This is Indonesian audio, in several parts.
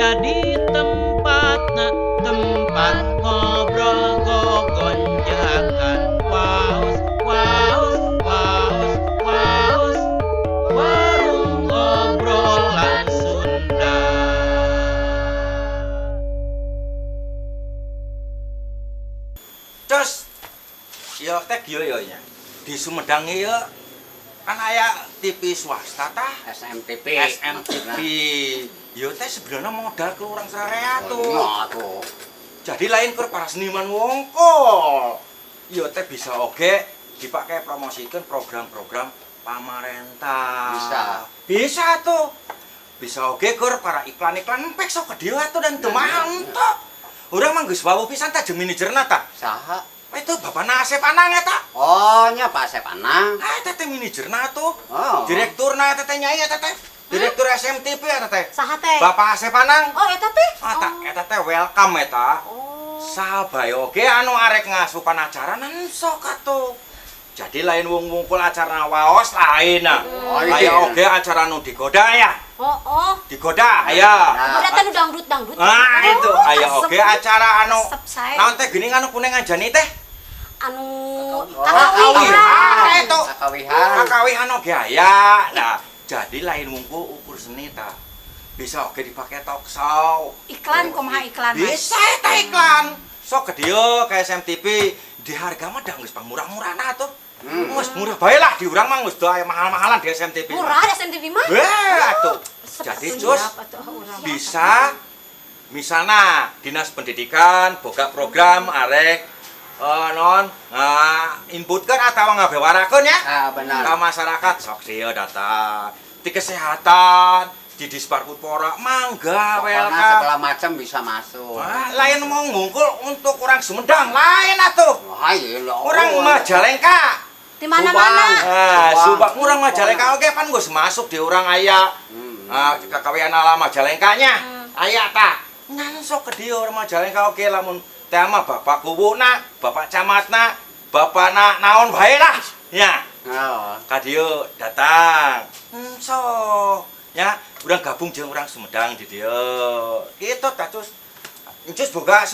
jadi tempat ngobrol gogonjakan waos waos waos waos warung obrolan Sunda. Cus, ya teh yo nya. Di Sumedang ya kan aya TV swasta tah, SMTV. Yo teh sebenarnya modal ke orang Sarea tuh. Nah, tuh. Jadi lain ke para seniman wongkol. Yo teh bisa oge dipakai promosikan program-program pamarentah. Bisa tuh. Bisa oge ke para iklan-iklan empek sok ke dia tuh dan temanto. Urang mah geus wau pisan tah jeung manajerna tah. Saha? Itu Bapak Asep Anang eta. Oh, nya Pak Asep Anang. Eta teh manajerna tuh. Oh. Direkturna eta teh nyai eta teh. Direktur SMTV eta teh. Saha teh? Bapak Asep Anang. Oh, eta teh? Eta teh welcome eta. Oh. Sabae oge anu arek ngasupan acara nan sok atuh. Jadi lain wong wungkul acara waos lain nah. Aya oge acara nu digoda ya. Oh. Digoda aya. Udah teh nu dangdut. Ah itu aya oge acara anu. Resep Naon teh geuning anu kuning ngajani teh? Anu Kakawihan itu. Kakawihan. Kakawihan oge aya. Nah, jadi lain wungkul ukur seni ta. Bisa oge dipake talk show. iklan kumaha iklan? Bisa eta iklan. Sok ke dieu ka SMTV di harga mah dah geus pamurah-murahna atuh. Geus murah bae lah di urang mah geus aya mahal-mahalan di SMTV. Murah di SMTV mah? Atuh. Jadi Cus bisa misalnya Dinas Pendidikan boga program arek inputkeun atawa ngabewarakeun ya. Ah, benar. Ka masyarakat sok sieu datang. Di kesehatan, di Disparputpora mangga welcome. Segala macam bisa masuk. Lain mau ngungkul untuk orang Sumedang lain atuh. Wah, iya lah. Orang Majalengka. Di mana-mana. Subang orang Majalengka oke kan geus masuk di orang aya. Kakawian ala Majalengkanya. Aya tah. Ngan sok ke dieu orang Majalengka oke lamun teh mah bapak kuwuna, bapak camatna, bapakna naon bae lah. Ya. Oh. Ka dieu datang. So, ya, urang gabung jeung urang Sumedang di dieu. Kitu tah Cus. Encus boga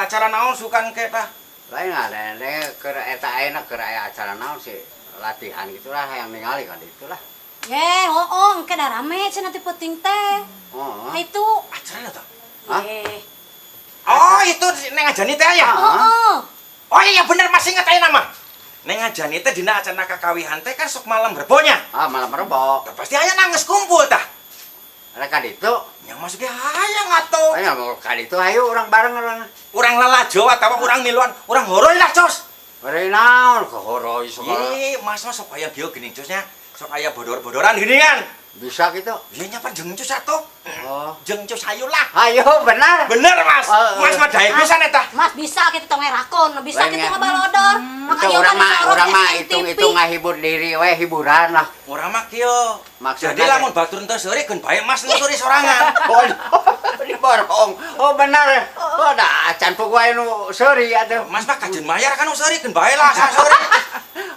acara naon sukan ke tah. Lain ada keur eta ayeuna keur aya acara naon sih latihan gitulah yang ningali kan itulah. Engke da rame cenah teh penting teh. Oh. Nah itu. Acara tah. Hah? Oh, itu Neng Ajani teh ya? Oh iya bener masih inget ayeuna mah. Neng Ajani teh dina acara kakawihan teh kan sok malam rebonya. Malam rebo. Pasti aya nangis kumpul tah. Reka ditu. Yang masuk hayang atuh. Aya mau ka ditu hayu urang bareng urang. Urang lalajo atawa urang miluan, urang horoy lah, Cos. Bari naon ke horoy segala. Mas sok aya bieu geuning Cosnya. Sok aya bodor-bodoran geuningan. Bisa gitu. Ieu nya pan jeung Cos atuh. Oh. Jeung Cos hayu lah. Ayo benar. Bener, Mas. Mas mah daek pisan eta. Mas bisa kita tong ngerakon, bisa kita ngabalodor. Itu orang mah hitung ngahibur diri we hiburan lah. Urang mah kieu. Maksudna Jadi lamun batur teu seuri keun bae Mas nu seuri sorangan. Di borong. Oh benar. Oh da acan pug wae nu seuri atuh. Mas mah kajen bayar kan nu seuri keun bae lah asa seuri.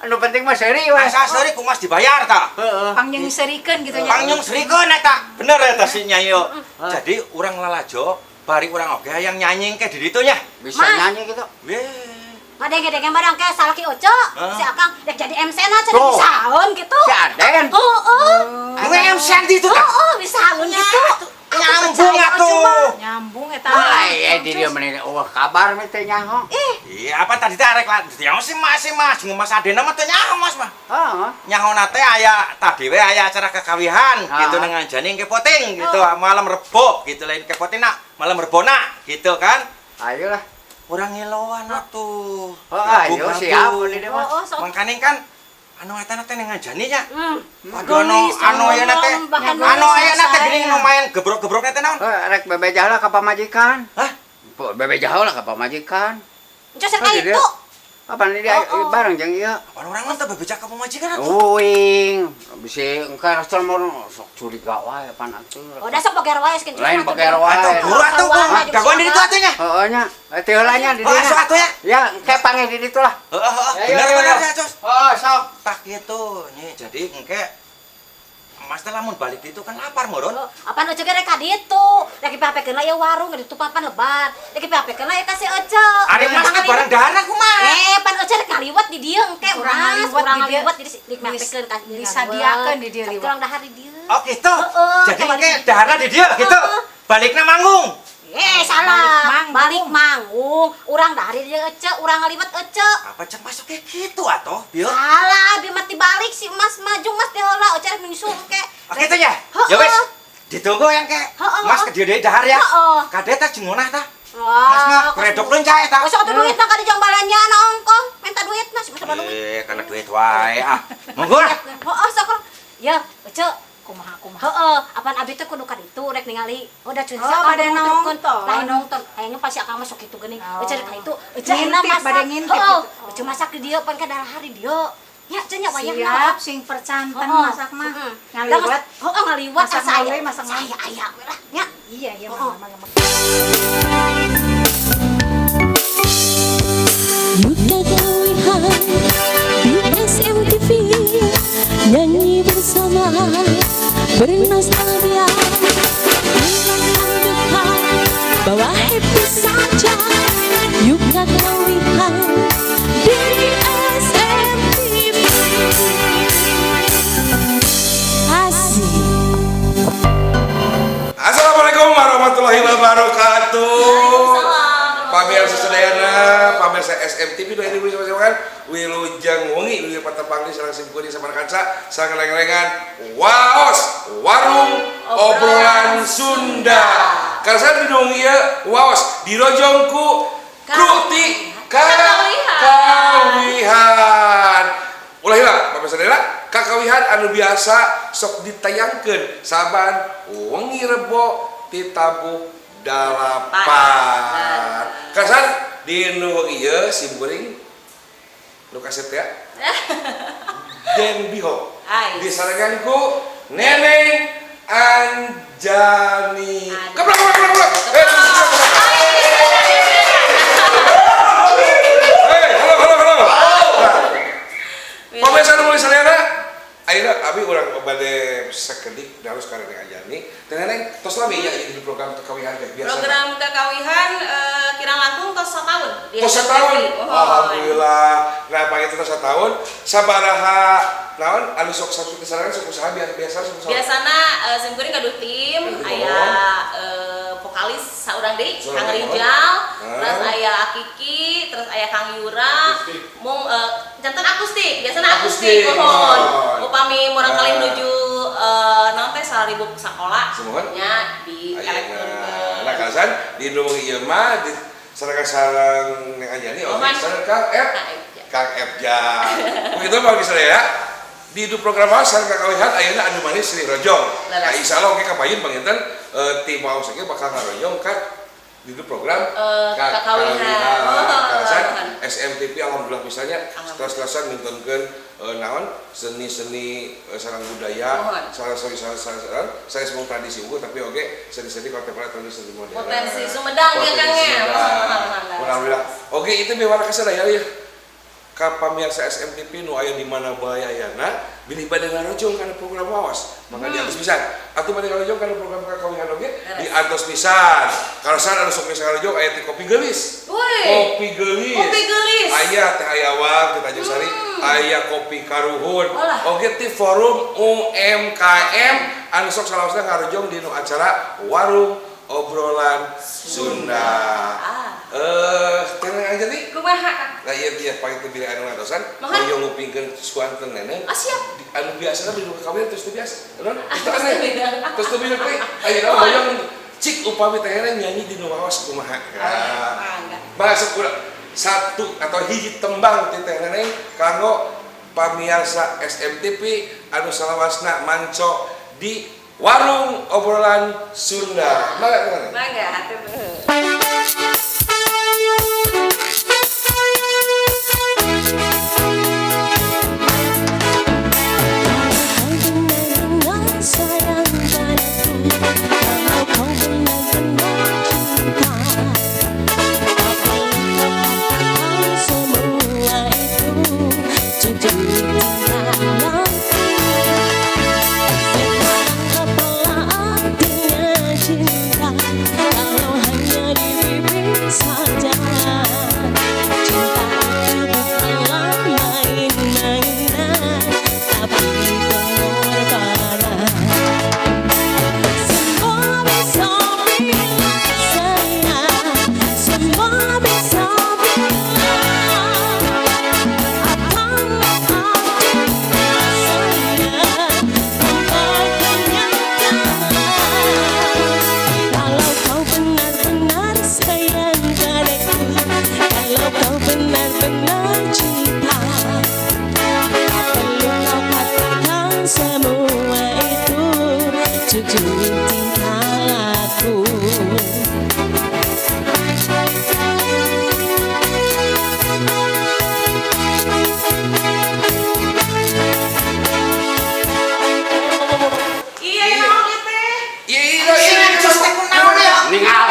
Anu penting mah seuri we. Asa seuri ku Mas dibayar tah. Heeh. Pangjung serikeun gitu nya. Pangjung serikeun eta. Bener eta si Nyai yo. Jadi urang lalajo bari urang oge hayang nyanyi ke di ditu nya. Bisa nyanyi gitu. Weh. Ngadege-dege barang ke salaki Oco, si Akang dek jadi MC na cenah Tuh. bisaeun gitu. Si Aden. Gue MC gitu tah. Bisaeun gitu. Nyambung atuh. Nyambung eta. Ai di dia meneh kabar mah teh nyaho. Iya apa tadi teh arek lah. Nyaho si Mas jeung Mas Adena mah teh nyaho Mas mah. Heeh. Nyahona teh aya tadi we aya acara kekawihan gitu nang Anjani kepoting gitu malam rebo gitu lain kepotina malam rebona gitu kan. Ayolah. Urang ngiloan atuh. Ayo siap di dia mah. Mangkane kan anu eta teh nang Anjani nya. Waduh, Anu ayeuna teh geuning nu main gebrok-gebrokna teh naon? Rek bebejah lah ka pamajikan. Hah? Bebejah lah ka pamajikan. Encos eta itu. Apa nih dia bareng jeung ieu? Apaan urang mah teh bebejak ka pamajikan atuh. Uing, bisa engke rasal mau sok curiga wae pan atuh. Oh, da sok pager wae skeun. Lain pager wae. Atuh guru atuh gagoan di ditu atuh nya. Heeh nya. Teh heula nya di Oh, dieu. sok atuh ya. Ya, engke panggih di ditu lah. Bener ya, Cos. Oh, sok. Tak gitu, nih jadi engke Mas teh lamun balik itu kan lapar moron. Apaan ojo rek ka ditu. Rek dipapekeun ya warung di ditu papan lebar. Rek dipapekeun ya kasih ojo. Ari Mas kan barang darah kumaha? Pan ojo rek ngaliwat di dieu engke urang ngaliwat di dipapekeun ka disadiakeun di dieu liwat. Kurang dahar di dieu. Oh gitu. Jadi engke dahar di dieu gitu. Balikna manggung. Salah. Balik manggung. Urang dari dieu ece, urang ngaliwat ece. Apa cek masuk kayak gitu atoh, Bil? Salah, bi mati balik si Mas maju Mas teh heula oce rek nyusul ke. Oh gitu ya? Ya wes. Ditunggu yang ke. Mas ke dieu deui dahar ya. Kade teh jengonah tah. Mas mah kredok leunca eta. Wes atuh duitna ka di jang balanja na ongkong. Minta duit Mas, masa duit. Kana duit wae ah. Monggo lah. Heeh, sok. Ya, ece kumaha. Heeh, apaan abi teh kudu ka ditu rek ningali. Udah cuy, bade nonton. Lain nonton. Kayaknya pasti akang masuk kitu geuning. Ece rek ka itu. Ece Ngintip, masak. bade ngintip Heeh, gitu. ece masak di dieu pan ka dahar di dieu. Ya, cenah wayahna. Siap sing percanten masak mah. Ngaliwat. Heeh, ngaliwat Masak asa mawe, aya. masak mawe. Saya aya we lah nya. Iya, Mama. Yuka Kawihan di SMTV nyanyi bersama bernostalgia dekat bawa happy saja Yuka Kawihan di SMTV asik. Assalamualaikum warahmatullahi wabarakatuh. Pamirsa sedayana, pamirsa SMTV nu hiji bersama Wilujeng Wengi Wilujeng Patepangdi sareng simkuring samarkanca sareng leng-lengan waos warung obrolan Sunda. Karasa didong ieu waos dirojong ku Kruti Kakawihan. Ulah heula pamirsa sedayana kakawihan anu biasa sok ditayangkeun saban wengi Rebo ti tabuh dalapan. Kasan di nu ieu simkuring nu kaset ya. Den Biho. Disarengan ku Neneng Anjani. Keblak. Halo. Pemirsa nu sadayana ayeuna abi urang bade sakedik harus ka Neneng Anjani. Teh Neneng tos lami ya di program kakawihan teh biasa. Program kakawihan kirang langkung tos satahun. Tos satahun. Alhamdulillah. Nah, panggil tos satahun sabaraha naon anu sok satu kisaran sok usaha biasa sok usaha. Biasana simkuring gaduh tim aya vokalis saurang deui Kang Rijal, terus aya Akiki, terus aya Kang Yura, mung janten akustik, biasana akustik mohon. Upami murang kali nuju naon teh 1000 sakola nya di elektron. Nah, kasan di nu ieu mah di sareng Neng Anjani oke sareng Kang Efja. Begitu bagi saya di itu program sareng kakawihan ayeuna anu manis Sri Rojong. Nah, insyaallah oke kapayeun panginten tim waos ge bakal ngarojong ka di itu program kakawihan. Kasan SMTV alhamdulillah misalnya setelah-selasan mintonkeun naon seni-seni sareng budaya sareng saya semua tradisi unggul tapi oke seni-seni kontemporer tradisi modern. Potensi Sumedang ya Kang ya. Alhamdulillah. Oke itu bewara kasadaya ya. Ka pamirsa SMTV nu aya di mana bayayana bilih bade ngarojong kana program waos maka di atas pisan atuh bade ngarojong kana program kakawihan oge di atas pisan kalau sana anu sok ngarojong aya teh kopi geulis kopi geulis aya teh aya wang teh Tanjung Sari aya kopi karuhun oge ti forum UMKM anu sok salawasna ngarojong di nu acara warung obrolan Sunda. Tenang aja nih. Kumaha? Lah iya paling teu bilih anu ngadosan, hoyong ngupingkeun suanten Neneng. Siap. Anu biasa di rumah kawin terus teu biasa. Non? Itu aneh. Terus teu bilih teh. Ayeuna hoyong cik upami teh nyanyi di nu waos kumaha. Bahasa kurang satu atau hiji tembang ti teh Neneng kanggo pamirsa SMTV anu salawasna manco di warung obrolan Sunda. Mangga. Semua itu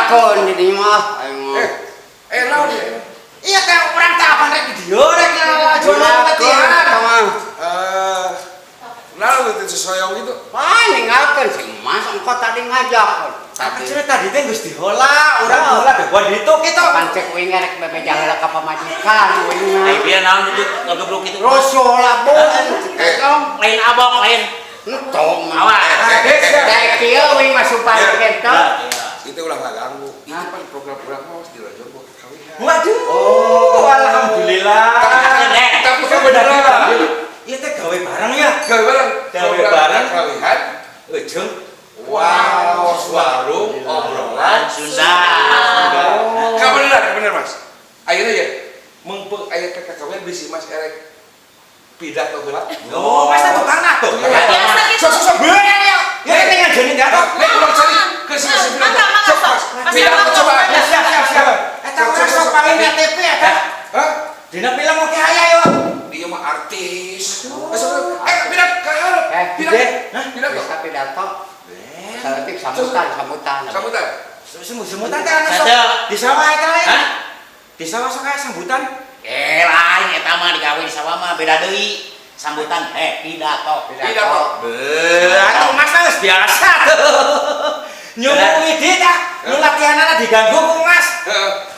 ngakon jadi mah. Ayo. Naon ya? Iya teh orang tak apa rek video rek jualan latihan. Naon itu sesoyong itu? Paling ngakon sih Mas, engko tadi ngajak. Tapi cerita tadi teh geus dihola, urang dihola deh buat ditu kitu. Pancek wing rek bebe jaheula ka pamajikan wing. Ai bieu naon itu ngegeblok itu. Rosola bon. Lain abok lain. Entong Awas. Dek kieu wing masuk parkir teh. Itu ulah nggak ganggu. Itu kan program-program Mawas di Rajon buat kawinan. Waduh. Alhamdulillah. Tapi kan beneran. Iya teh gawe bareng ya. Gawe bareng. Gawe bareng. Kawinan. Ujung. Wow, warung obrolan Sunda. Bener Mas. Ayeuna ya, mengpeng aya kakawin bisi Mas erek pidato heula. Oh, Mas teh tukang nato. Biasa gitu. Sok beul. Ya teh ngajenin ya toh. Nek ulang cari ke sini pidato. Sok Mas. Pidato coba. Ya siap. Eta urang sok paling KTP eta. Hah? Dina film oke aya yo. Dia mah artis. Pidato ka hareup. Pidato. Bisa pidato. Salatik sambutan. Sambutan. Semutan teh anu sok di sawah eta lain. Hah? Di sawah sok aya sambutan. Lain eta mah digawe di sawah mah beda deui. Sambutan pidato. Atuh Mas geus biasa tuh. Nyuruh Widi tah, nu latihanana diganggu ku Mas.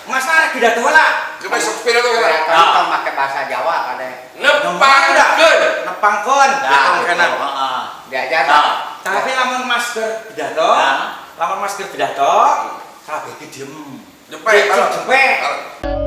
Mas arek pidato heula. Ke besok pidato heula. Pidato make bahasa Jawa kade. Nepangkeun. Nepangkeun. Heeh. Diajar. Tapi lamun Mas keur pidato, lamun Mas keur pidato, kabeh ki diem. Jempek. Jempek.